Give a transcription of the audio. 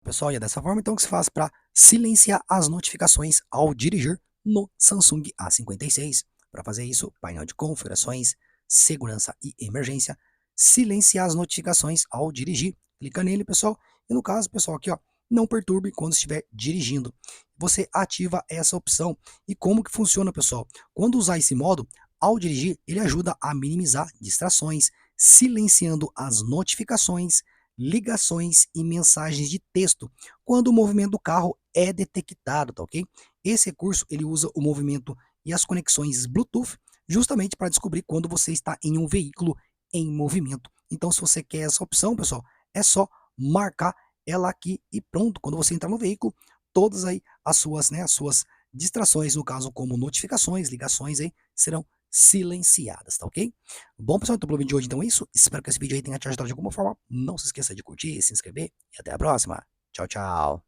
Pessoal, e é dessa forma então que se faz para silenciar as notificações ao dirigir no Samsung A56. Para fazer isso, painel de configurações, segurança e emergência, silenciar as notificações ao dirigir. Clica nele, pessoal, e no caso, pessoal, aqui, ó, não perturbe quando estiver dirigindo. Você ativa essa opção. E como que funciona, pessoal? Quando usar esse modo, ao dirigir, ele ajuda a minimizar distrações, silenciando as notificações, ligações e mensagens de texto quando o movimento do carro é detectado, tá ok? Esse recurso ele usa o movimento e as conexões Bluetooth justamente para descobrir quando você está em um veículo em movimento. Então, se você quer essa opção, pessoal, é só marcar ela aqui e pronto. Quando você entrar no veículo, todas aí as suas distrações, no caso como notificações, ligações aí, serão silenciadas, tá ok? Bom, pessoal, então pelo vídeo de hoje então é isso. Espero que esse vídeo aí tenha te ajudado de alguma forma. Não se esqueça de curtir, se inscrever e até a próxima. Tchau, tchau.